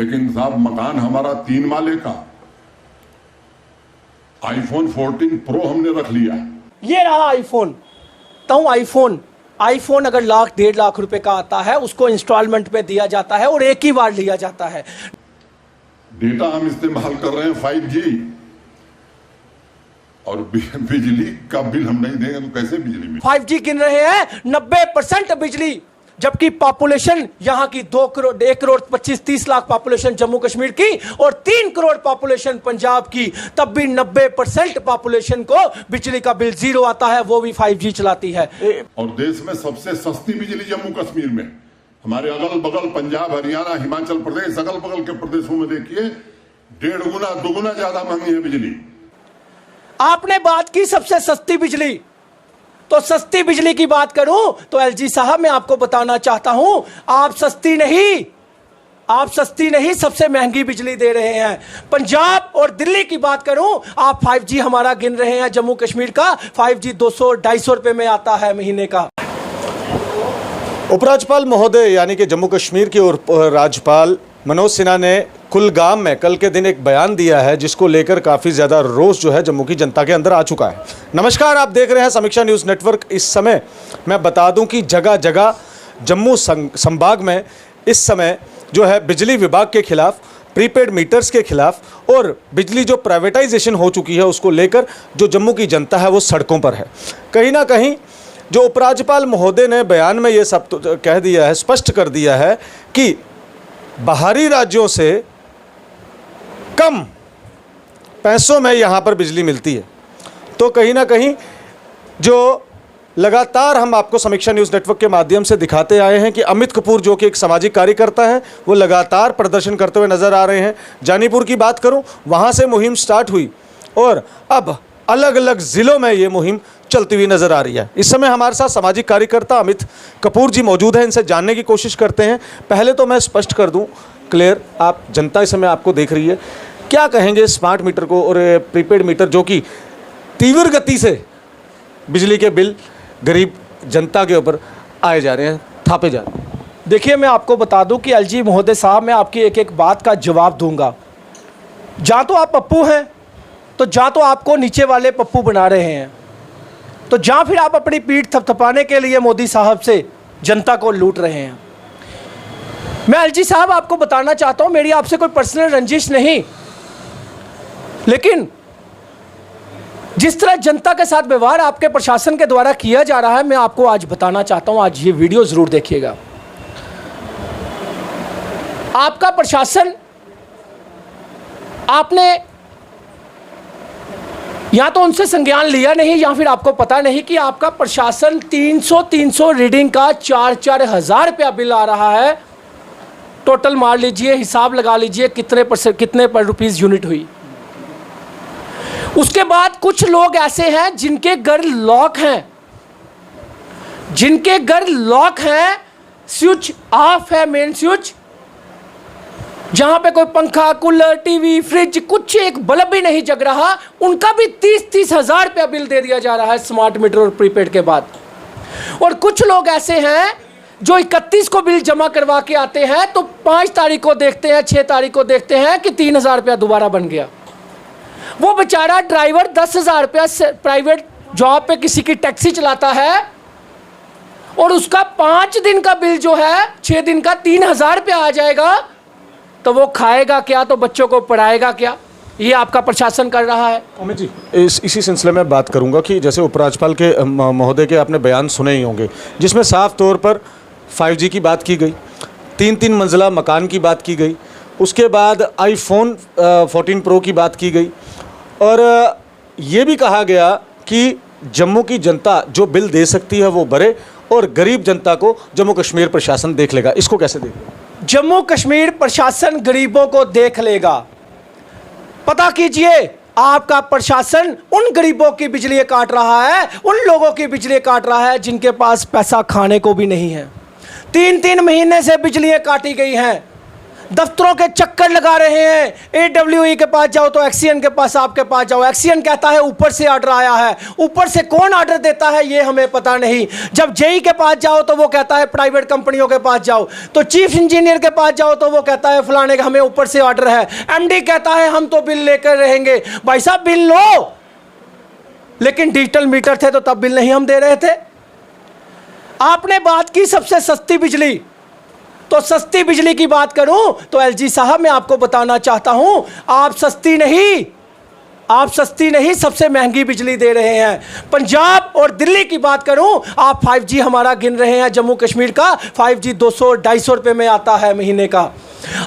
लेकिन साहब मकान हमारा 3 माले का, आईफोन 14 प्रो हमने रख लिया। ये रहा आईफोन। तो आईफोन अगर लाख 1.5 लाख रुपए का आता है, उसको इंस्टॉलमेंट पे दिया जाता है और एक ही बार लिया जाता है। डेटा हम इस्तेमाल कर रहे हैं 5G, और बिजली का बिल हम नहीं देंगे तो कैसे बिजली मिले? 5G गिन रहे हैं 90% बिजली, जबकि पॉपुलेशन यहाँ की 2 करोड़ 1 करोड़ 25-30 लाख पॉपुलेशन जम्मू कश्मीर की और 3 करोड़ पॉपुलेशन पंजाब की, तब भी 90% पॉपुलेशन को बिजली का बिल 0 आता है, वो भी 5G चलाती है। और देश में सबसे सस्ती बिजली जम्मू कश्मीर में। हमारे अगल बगल पंजाब, हरियाणा, हिमाचल प्रदेश, अगल बगल के प्रदेशों में देखिए 1.5 गुना 2 गुना ज्यादा महंगी है बिजली। आपने बात की सबसे सस्ती बिजली, तो सस्ती बिजली की बात करूं तो एलजी साहब मैं आपको बताना चाहता हूं, आप सस्ती नहीं सबसे महंगी बिजली दे रहे हैं। पंजाब और दिल्ली की बात करूं, आप 5G हमारा गिन रहे हैं जम्मू कश्मीर का, 5G 200-250 रुपए में आता है महीने का। उपराज्यपाल महोदय यानी कि जम्मू कश्मीर के राज्यपाल मनोज सिन्हा ने कुलगाम में कल के दिन एक बयान दिया है, जिसको लेकर काफ़ी ज़्यादा रोष जो है जम्मू की जनता के अंदर आ चुका है। नमस्कार, आप देख रहे हैं समीक्षा न्यूज़ नेटवर्क। इस समय मैं बता दूं कि जगह जगह जम्मू संभाग में इस समय जो है बिजली विभाग के खिलाफ, प्रीपेड मीटर्स के खिलाफ और बिजली जो प्राइवेटाइजेशन हो चुकी है उसको लेकर जो जम्मू की जनता है वो सड़कों पर है। कहीं ना कहीं जो उपराज्यपाल महोदय ने बयान में ये सब कह दिया है, स्पष्ट कर दिया है कि बाहरी राज्यों से कम पैसों में यहाँ पर बिजली मिलती है। तो कहीं ना कहीं जो लगातार हम आपको समीक्षा न्यूज़ नेटवर्क के माध्यम से दिखाते आए हैं कि अमित कपूर जो कि एक सामाजिक कार्यकर्ता है, वो लगातार प्रदर्शन करते हुए नज़र आ रहे हैं। जानीपुर की बात करूं, वहाँ से मुहिम स्टार्ट हुई और अब अलग अलग ज़िलों में ये मुहिम चलती हुई नज़र आ रही है। इस समय हमारे साथ सामाजिक कार्यकर्ता अमित कपूर जी मौजूद हैं, इनसे जानने की कोशिश करते हैं। पहले तो मैं स्पष्ट कर दूं, क्लियर, आप जनता इस समय आपको देख रही है, क्या कहेंगे स्मार्ट मीटर को और प्रीपेड मीटर जो कि तीव्र गति से बिजली के बिल गरीब जनता के ऊपर आए जा रहे हैं, थापे जा रहे हैं? देखिए, मैं आपको बता दूं कि एलजी महोदय साहब, मैं आपकी एक एक बात का जवाब दूंगा। जहाँ तो आप पप्पू हैं, तो जहाँ तो आपको नीचे वाले पप्पू बना रहे हैं, तो जहाँ फिर आप अपनी पीठ थपथपाने के लिए मोदी साहब से जनता को लूट रहे हैं। मैं एलजी साहब आपको बताना चाहता हूँ, मेरी आपसे कोई पर्सनल रंजिश नहीं, लेकिन जिस तरह जनता के साथ व्यवहार आपके प्रशासन के द्वारा किया जा रहा है, मैं आपको आज बताना चाहता हूं। आज ये वीडियो जरूर देखिएगा। आपका प्रशासन, आपने या तो उनसे संज्ञान लिया नहीं या फिर आपको पता नहीं कि आपका प्रशासन 300 रीडिंग का 4-4 हज़ार रुपया बिल आ रहा है। टोटल मार लीजिए, हिसाब लगा लीजिए कितने पर रुपीज़ यूनिट हुई। उसके बाद कुछ लोग ऐसे हैं जिनके घर लॉक हैं, स्विच ऑफ है, मेन स्विच, जहां पे कोई पंखा, कूलर, टीवी, फ्रिज, कुछ एक बल्ब भी नहीं जग रहा, उनका भी 30-30 हज़ार रुपया बिल दे दिया जा रहा है स्मार्ट मीटर और प्रीपेड के बाद। और कुछ लोग ऐसे हैं जो 31 को बिल जमा करवा के आते हैं, तो 5 तारीख को देखते हैं, 6 तारीख को देखते हैं कि 3,000 रुपया दोबारा बन गया। वो बेचारा ड्राइवर 10,000 रुपया प्राइवेट जॉब पे किसी की टैक्सी चलाता है और उसका 5 दिन का बिल जो है 6 दिन का 3,000 रुपया आ जाएगा, तो वो खाएगा क्या, तो बच्चों को पढ़ाएगा क्या? ये आपका प्रशासन कर रहा है। अमित जी, इसी सिलसिले में बात करूंगा कि जैसे उपराज्यपाल के महोदय के आपने बयान सुने ही होंगे, जिसमें साफ तौर पर 5G की बात की गई, 3-3 मंजिला मकान की बात की गई, उसके बाद आईफोन 14 प्रो की बात की गई और ये भी कहा गया कि जम्मू की जनता जो बिल दे सकती है वो भरे और गरीब जनता को जम्मू कश्मीर प्रशासन देख लेगा। इसको कैसे देख लेगा? जम्मू कश्मीर प्रशासन गरीबों को देख लेगा। पता कीजिए, आपका प्रशासन उन गरीबों की बिजली काट रहा है, उन लोगों की बिजली काट रहा है जिनके पास पैसा खाने को भी नहीं है। 3-3 महीने से बिजलियां काटी गई हैं। दफ्तरों के चक्कर लगा रहे हैं। AWE के पास जाओ तो एक्सीएन के पास, आपके पास जाओ, एक्सीएन कहता है ऊपर से ऑर्डर आया है। ऊपर से कौन ऑर्डर देता है ये हमें पता नहीं। जब जेई के पास जाओ तो वो कहता है प्राइवेट कंपनियों के पास जाओ, तो चीफ इंजीनियर के पास जाओ तो वो कहता है फलाने का हमें ऊपर से ऑर्डर है। एमडी कहता है हम तो बिल लेकर रहेंगे। भाई साहब बिल लो, लेकिन डिजिटल मीटर थे तो तब बिल नहीं हम दे रहे थे। आपने बात की सबसे सस्ती बिजली, तो सस्ती बिजली की बात करूं तो एलजी साहब मैं आपको बताना चाहता हूं, आप सस्ती नहीं सबसे महंगी बिजली दे रहे हैं। पंजाब और दिल्ली की बात करूं, आप 5G हमारा गिन रहे हैं, जम्मू कश्मीर का 5G 200-250 रुपए में आता है महीने का।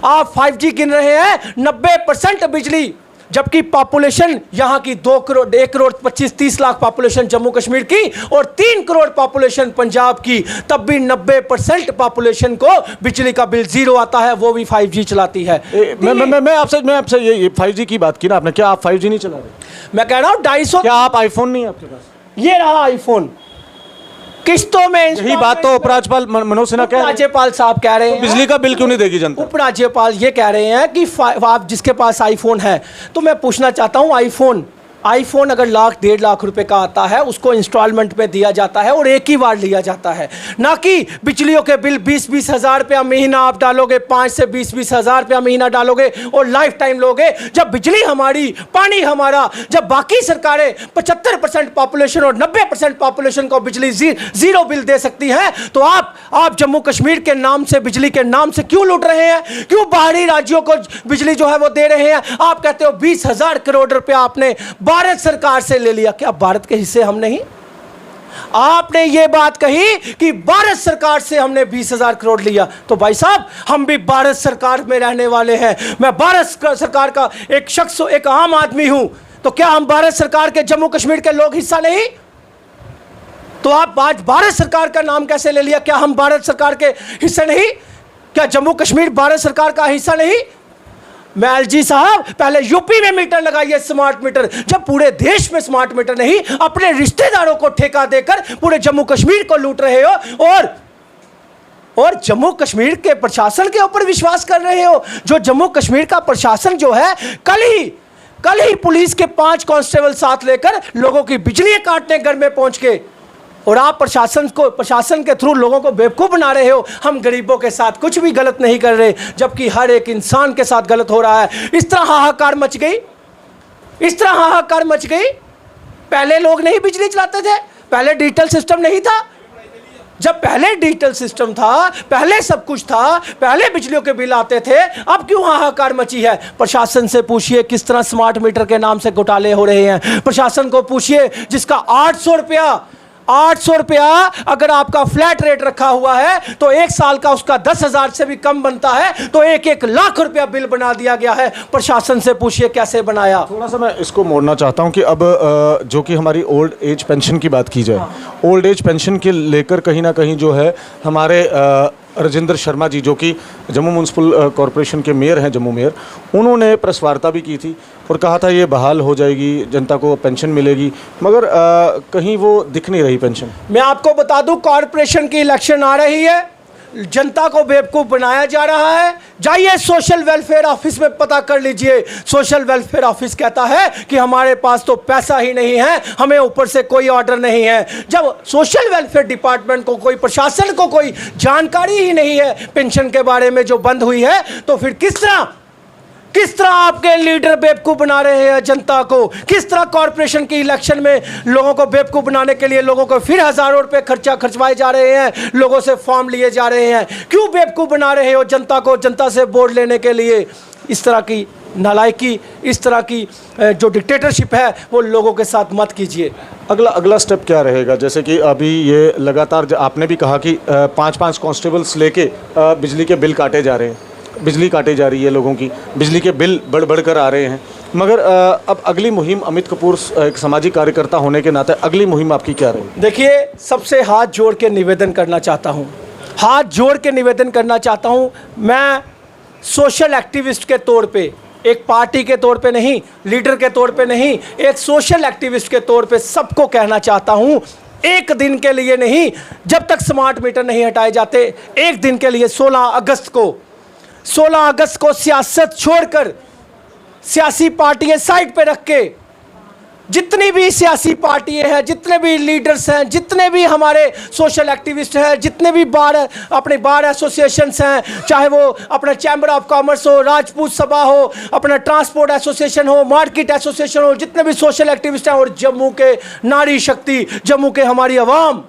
आप 5G गिन रहे हैं 90% बिजली, जबकि पॉपुलेशन यहां की 1 करोड़ 25-30 लाख पॉपुलेशन जम्मू कश्मीर की और 3 करोड़ पॉपुलेशन पंजाब की, तब भी 90% पॉपुलेशन को बिजली का बिल जीरो आता है, वो भी 5G चलाती है। मैं आपसे ये 5G की बात की ना आपने, क्या आप 5G नहीं चला रहे? मैं कह रहा हूं 250। क्या आप आईफोन नहीं है आपके पास? ये रहा आईफोन, किस्तों में। यही बात तो उपराज्यपाल मनोज सिन्हा कह रहे हैं। राज्यपाल साहब कह रहे हैं बिजली का बिल क्यों नहीं देगी जनता? उपराज्यपाल ये कह रहे हैं कि आप जिसके पास आईफोन है, तो मैं पूछना चाहता हूं आईफोन अगर 1.5 लाख रुपए का आता है, उसको इंस्टॉलमेंट में दिया जाता है और एक ही बार लिया जाता है, ना कि बिजलियों के बिल 20-20 हज़ार रुपया महीना आप डालोगे, 5 से 20-20 हज़ार रुपया महीना डालोगे और लाइफ टाइम लोगे। जब बिजली हमारी, पानी हमारा, जब बाकी सरकारें 75% पॉपुलेशन और 90% पॉपुलेशन को बिजली जीरो बिल दे सकती हैं, तो आप जम्मू कश्मीर के नाम से, बिजली के नाम से क्यों लूट रहे हैं? क्यों बाहरी राज्यों को बिजली जो है वो दे रहे हैं? आप कहते हो 20,000 करोड़ रुपया आपने भारत सरकार से ले लिया, क्या भारत के हिस्से हम नहीं? आपने ये बात कही कि भारत सरकार से हमने 20,000 करोड़ लिया, तो भाई साहब हम भी भारत सरकार में रहने वाले हैं। मैं भारत सरकार का एक शख्स, एक आम आदमी हूं, तो क्या हम भारत सरकार के, जम्मू कश्मीर के लोग हिस्सा नहीं? तो आप आज भारत सरकार का नाम कैसे ले लिया? क्या हम भारत सरकार के हिस्से नहीं? क्या जम्मू कश्मीर भारत सरकार का हिस्सा नहीं? मैं एलजी साहब, पहले यूपी में मीटर लगाइए, स्मार्ट मीटर। जब पूरे देश में स्मार्ट मीटर नहीं, अपने रिश्तेदारों को ठेका देकर पूरे जम्मू कश्मीर को लूट रहे हो और जम्मू कश्मीर के प्रशासन के ऊपर विश्वास कर रहे हो। जो जम्मू कश्मीर का प्रशासन जो है, कल ही पुलिस के 5 कांस्टेबल साथ लेकर लोगों की बिजली काटने घर में पहुंच के, और आप प्रशासन के थ्रू लोगों को बेवकूफ़ बना रहे हो। हम गरीबों के साथ कुछ भी गलत नहीं कर रहे, जबकि हर एक इंसान के साथ गलत हो रहा है। इस तरह हाहाकार मच गई। पहले लोग नहीं बिजली चलाते थे, पहले डिजिटल सिस्टम नहीं था। जब पहले डिजिटल सिस्टम था, पहले सब कुछ था, पहले बिजलियों के बिल आते थे, अब क्यों हाहाकार मची है? प्रशासन से पूछिए किस तरह स्मार्ट मीटर के नाम से घोटाले हो रहे हैं। प्रशासन को पूछिए जिसका 800 रुपया अगर आपका फ्लैट रेट रखा हुआ है, तो 1 साल का उसका 10,000 से भी कम बनता है, तो 1-1 लाख रुपया बिल बना दिया गया है। प्रशासन से पूछिए कैसे बनाया। थोड़ा सा मैं इसको मोड़ना चाहता हूं कि अब जो कि हमारी ओल्ड एज पेंशन की बात की जाए, ओल्ड एज पेंशन के लेकर कहीं ना कहीं जो है हमारे राजेंद्र शर्मा जी, जो कि जम्मू म्यूनसिपल कॉरपोरेशन के मेयर हैं, जम्मू मेयर, उन्होंने प्रेस वार्ता भी की थी और कहा था ये बहाल हो जाएगी, जनता को पेंशन मिलेगी, मगर कहीं वो दिख नहीं रही पेंशन। मैं आपको बता दूं, कॉरपोरेशन की इलेक्शन आ रही है, जनता को बेवकूफ़ बनाया जा रहा है। जाइए सोशल वेलफेयर ऑफिस में पता कर लीजिए। सोशल वेलफेयर ऑफिस कहता है कि हमारे पास तो पैसा ही नहीं है, हमें ऊपर से कोई ऑर्डर नहीं है। जब सोशल वेलफेयर डिपार्टमेंट को, कोई प्रशासन को कोई जानकारी ही नहीं है पेंशन के बारे में जो बंद हुई है, तो फिर किस तरह आपके लीडर बेवकूफ़ बना रहे हैं जनता को? किस तरह कॉरपोरेशन की इलेक्शन में लोगों को बेवकूफ़ बनाने के लिए लोगों को फिर हज़ारों रुपए खर्चवाए जा रहे हैं, लोगों से फॉर्म लिए जा रहे हैं? क्यों बेवकूफ़ बना रहे हो जनता को, जनता से वोट लेने के लिए? इस तरह की नालायकी, इस तरह की जो डिक्टेटरशिप है, वो लोगों के साथ मत कीजिए। अगला स्टेप क्या रहेगा? जैसे कि अभी ये लगातार आपने भी कहा कि 5-5 कांस्टेबल्स लेके बिजली के बिल काटे जा रहे हैं, बिजली काटी जा रही है लोगों की, बिजली के बिल बढ़ कर आ रहे हैं, मगर अब अगली मुहिम, अमित कपूर एक सामाजिक कार्यकर्ता होने के नाते अगली मुहिम आपकी क्या रहेगी? देखिए, सबसे हाथ जोड़ के निवेदन करना चाहता हूँ, मैं सोशल एक्टिविस्ट के तौर पे, एक पार्टी के तौर पे नहीं, लीडर के तौर पे नहीं, एक सोशल एक्टिविस्ट के तौर पे सबको कहना चाहता हूँ, एक दिन के लिए नहीं, जब तक स्मार्ट मीटर नहीं हटाए जाते, एक दिन के लिए 16 अगस्त को 16 अगस्त को सियासत छोड़कर, सियासी पार्टियां साइड पे रख के, जितनी भी सियासी पार्टियां हैं, जितने भी लीडर्स हैं, जितने भी हमारे सोशल एक्टिविस्ट हैं, जितने भी अपने बार एसोसिएशंस हैं, चाहे वो अपना चैम्बर ऑफ कॉमर्स हो, राजपूत सभा हो, अपना ट्रांसपोर्ट एसोसिएशन हो, मार्केट एसोसिएशन हो, जितने भी सोशल एक्टिविस्ट हैं, और जम्मू के नारी शक्ति, जम्मू के हमारी आवाम,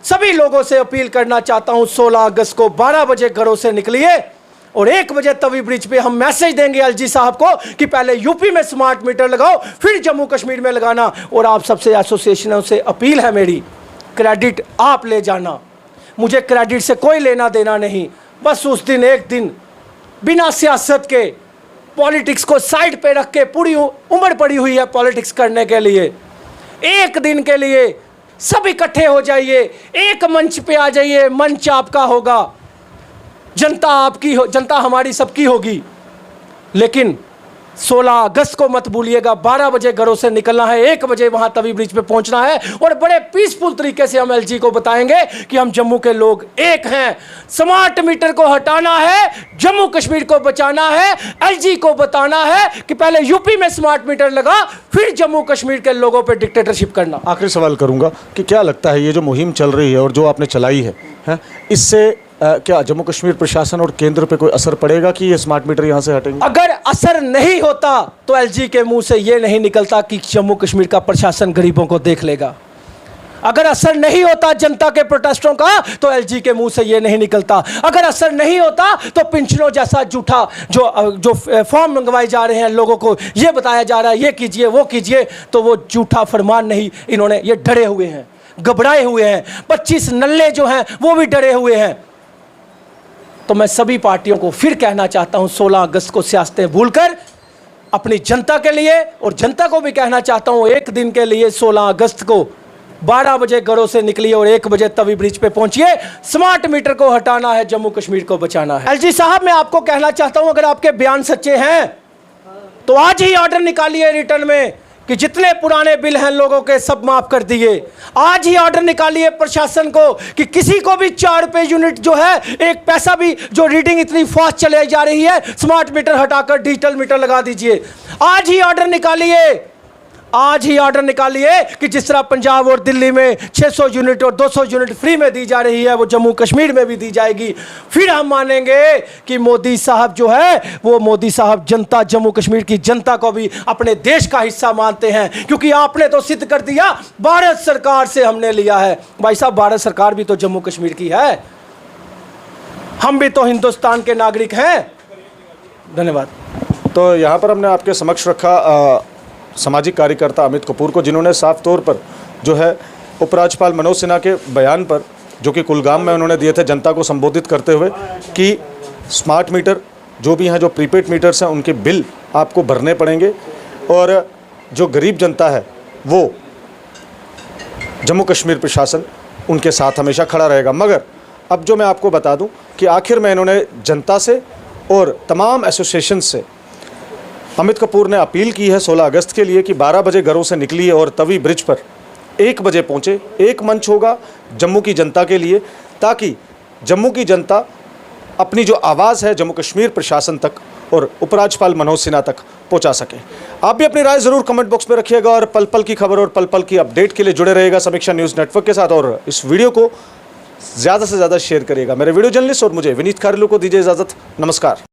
सभी लोगों से अपील करना चाहता हूं, 16 अगस्त को 12 बजे घरों से निकलिए और 1 बजे तवी ब्रिज पे हम मैसेज देंगे एलजी साहब को कि पहले यूपी में स्मार्ट मीटर लगाओ, फिर जम्मू कश्मीर में लगाना। और आप सबसे एसोसिएशनों से अपील है मेरी, क्रेडिट आप ले जाना, मुझे क्रेडिट से कोई लेना देना नहीं। बस उस दिन एक दिन बिना सियासत के, पॉलिटिक्स को साइड पे रख के, पूरी उम्र पड़ी हुई है पॉलिटिक्स करने के लिए, एक दिन के लिए सब इकट्ठे हो जाइए, एक मंच पे आ जाइए, मंच आपका होगा, जनता आपकी हो, जनता हमारी सबकी होगी। लेकिन 16 अगस्त को मत भूलिएगा, 12 बजे घरों से निकलना है, 1 बजे वहां तवी ब्रिज पे पहुंचना है और बड़े पीसफुल तरीके से हम एलजी को बताएंगे कि हम जम्मू के लोग एक हैं। स्मार्ट मीटर को हटाना है, जम्मू कश्मीर को बचाना है, एलजी को बताना है कि पहले यूपी में स्मार्ट मीटर लगा, फिर जम्मू कश्मीर के लोगों पर डिक्टेटरशिप करना। आखिरी सवाल करूंगा कि क्या लगता है ये जो मुहिम चल रही है और जो आपने चलाई है, इससे क्या जम्मू कश्मीर प्रशासन और केंद्र पे कोई असर पड़ेगा कि ये स्मार्ट मीटर यहाँ से हटेंगे? अगर असर नहीं होता तो एलजी के मुंह से ये नहीं निकलता कि जम्मू कश्मीर का प्रशासन गरीबों को देख लेगा। अगर असर नहीं होता जनता के प्रोटेस्टों का तो एलजी के मुंह से ये नहीं निकलता। अगर असर नहीं होता तो पिंचनों जैसा झूठा जो फॉर्म मंगवाए जा रहे हैं, लोगों को ये बताया जा रहा है ये कीजिए वो कीजिए, तो वो झूठा फरमान नहीं, इन्होंने ये डरे हुए हैं, घबराए हुए हैं। 25 नल्ले जो हैं वो भी डरे हुए हैं। तो मैं सभी पार्टियों को फिर कहना चाहता हूं, 16 अगस्त को सियासतें भूलकर अपनी जनता के लिए, और जनता को भी कहना चाहता हूं, एक दिन के लिए 16 अगस्त को 12 बजे घरों से निकलिए और 1 बजे तवी ब्रिज पे पहुंचिए। स्मार्ट मीटर को हटाना है, जम्मू कश्मीर को बचाना है। एलजी साहब, मैं आपको कहना चाहता हूं, अगर आपके बयान सच्चे हैं तो आज ही ऑर्डर निकालिए रिटर्न में कि जितने पुराने बिल हैं लोगों के सब माफ कर दिए। आज ही ऑर्डर निकालिए प्रशासन को कि किसी को भी 4 रुपए यूनिट जो है, एक पैसा भी, जो रीडिंग इतनी फास्ट चले जा रही है, स्मार्ट मीटर हटाकर डिजिटल मीटर लगा दीजिए। आज ही ऑर्डर निकालिए, आज ही ऑर्डर निकालिए कि जिस तरह पंजाब और दिल्ली में 600 यूनिट और 200 यूनिट फ्री में दी जा रही है, वो जम्मू कश्मीर में भी दी जाएगी। फिर हम मानेंगे कि मोदी साहब जो है, वो मोदी साहब जनता, जम्मू कश्मीर की जनता को भी अपने देश का हिस्सा मानते हैं, क्योंकि आपने तो सिद्ध कर दिया भारत सरकार से हमने लिया है। भाई साहब, भारत सरकार भी तो जम्मू कश्मीर की है, हम भी तो हिंदुस्तान के नागरिक हैं। धन्यवाद। तो यहाँ पर हमने आपके समक्ष रखा सामाजिक कार्यकर्ता अमित कपूर को, जिन्होंने साफ तौर पर जो है उपराज्यपाल मनोज सिन्हा के बयान पर, जो कि कुलगाम में उन्होंने दिए थे जनता को संबोधित करते हुए, कि स्मार्ट मीटर जो भी हैं, जो प्रीपेड मीटर्स हैं, उनके बिल आपको भरने पड़ेंगे और जो गरीब जनता है वो जम्मू कश्मीर प्रशासन उनके साथ हमेशा खड़ा रहेगा। मगर अब जो मैं आपको बता दूं कि आखिर में इन्होंने जनता से और तमाम एसोसिएशन से, अमित कपूर ने अपील की है 16 अगस्त के लिए कि 12 बजे घरों से निकलिए और तवी ब्रिज पर 1 बजे पहुँचे। एक मंच होगा जम्मू की जनता के लिए, ताकि जम्मू की जनता अपनी जो आवाज़ है जम्मू कश्मीर प्रशासन तक और उपराज्यपाल मनोज सिन्हा तक पहुंचा सके। आप भी अपनी राय ज़रूर कमेंट बॉक्स में रखिएगा और पल पल की खबर और पल पल की अपडेट के लिए जुड़े रहिएगा समीक्षा न्यूज़ नेटवर्क के साथ, और इस वीडियो को ज़्यादा से ज़्यादा शेयर करिएगा। मेरे वीडियो जर्नलिस्ट और मुझे विनीत खारेलू को दीजिए इजाज़त। नमस्कार।